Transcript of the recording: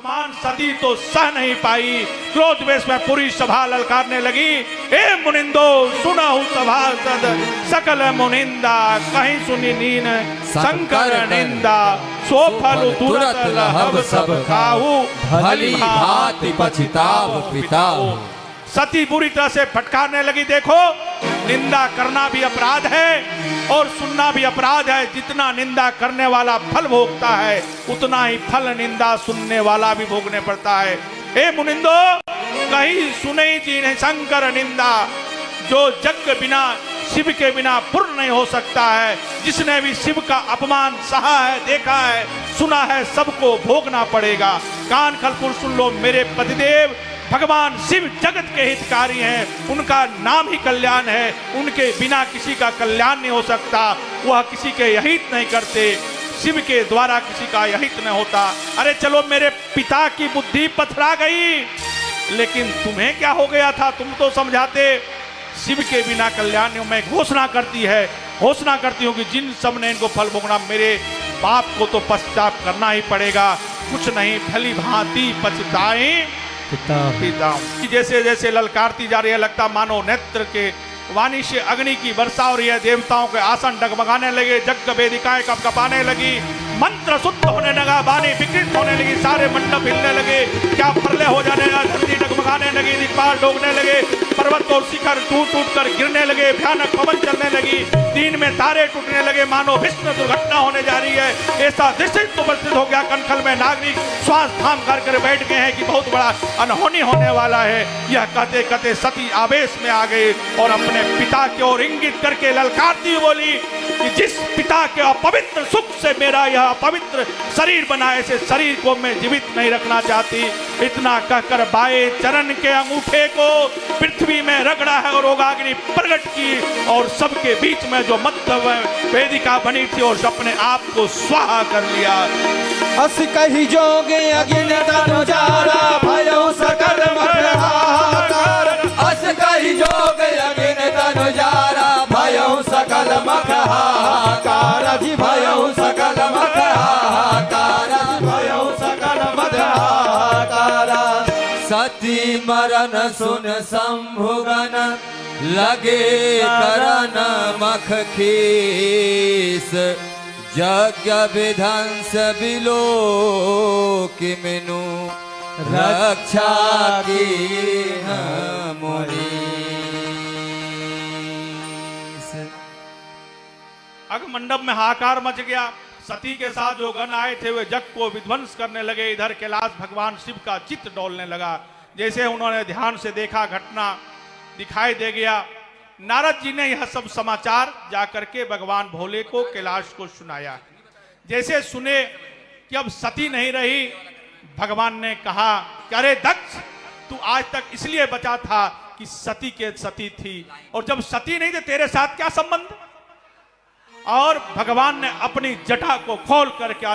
मान सती तो सह नहीं पाई, क्रोध वेश में पूरी सभा ललकारने लगी। ए मुनिंदो सुनहु सभासद सकल मुनिंदा, कहीं सुनी नीन शंकर निंदा। सो फल तुरत लहब सब खाहु, भली भांति पछताव पिताहु। सती बुरी तरह से फटकारने लगी। देखो, निंदा करना भी अपराध है और सुनना भी अपराध है। जितना निंदा करने वाला फल भोगता है, उतना ही फल निंदा सुनने वाला भी भोगने पड़ता है। हे मुनिंदो, कहीं सुने जिन्हें शंकर निंदा, जो जग के बिना शिव के बिना पूर्ण नहीं हो सकता है। जिसने भी शिव का अपमान सहा है, देखा है, सुना है, सबको भोगना पड़ेगा। कान खलपुर सुन लो मेरे पतिदेव, भगवान शिव जगत के हितकारी हैं, उनका नाम ही कल्याण है। उनके बिना किसी का कल्याण नहीं हो सकता। वह किसी के यहित नहीं करते, शिव के द्वारा किसी का यहित नहीं होता। अरे चलो, मेरे पिता की बुद्धि पथरा गई, लेकिन तुम्हें क्या हो गया था? तुम तो समझाते शिव के बिना कल्याण नहीं। मैं घोषणा करती हूँ कि जिन सब ने इनको फल भोगना, मेरे बाप को तो पश्चाताप करना ही पड़ेगा। कुछ नहीं, भली भांति पछताएं पिताओं। जैसे जैसे ललकारती जा रही है, लगता मानो नेत्र के वाणी से अग्नि की वर्षा हो रही है। देवताओं के आसन डगमगाने लगे, जग वेदिकाएं कपकपाने लगी, मंत्र शुद्ध होने लगा, वाणी विकृत होने लगी, सारे मंडप हिलने लगे, क्या प्रलय हो जाने लगा, धरती डगमगाने लगी, दिक्पाल डोगने लगे, पर्वत और शिखर टूट टूट कर गिरने लगे, भयानक पवन चलने लगी, दिन में तारे टूटने लगे, मानो विश्व दुर्घटना होने जा रही है। ऐसा दृश्य तो उपस्थित हो गया। कनखल में नागरिक श्वास थाम कर बैठ गए हैं कि बहुत बड़ा अनहोनी होने वाला है। यह कहते कहते सती आवेश में आ गए और अपने पिता की ओर इंगित करके ललकारती बोली कि जिस पिता के अपवित्र सुख से मेरा यह अपवित्र शरीर बना, ऐसे शरीर को मैं जीवित नहीं रखना चाहती। इतना कहकर बाएं चरण के अंगूठे को पृथ्वी में रगड़ा है और रोगाग्नि प्रकट की और सबके बीच में जो मध्य वेदिका बनी थी और अपने आप को स्वाहा कर लिया। अस कही जोगे अगिन तनु जारा, भयो सकल मखहाकार। अस कही जोगे अगिन तनु जारा, भयो सकल मखहाकार। जी भयो सकल मखहाकार, भयो सकल मखहाकार। सती मरण सुन शंभुगन, लगे करन मख खीस। यज्ञ विध्वंस बिलो कि मिनु, रक्षा की मुनि। अग मंडप में हाहाकार मच गया। सती के साथ जो गण आए थे वे जग को विध्वंस करने लगे। इधर कैलाश भगवान शिव का चित्त डोलने लगा। जैसे उन्होंने ध्यान से देखा, घटना दिखाई दे गया। नारद जी ने यह सब समाचार जाकर के भगवान भोले को, कैलाश को सुनाया। जैसे सुने कि अब सती नहीं रही, भगवान ने कहा कि अरे दक्ष, तू आज तक इसलिए बचा था कि सती के सती थी, और जब सती नहीं थे तेरे साथ क्या संबंध? और भगवान ने अपनी जटा को खोल करके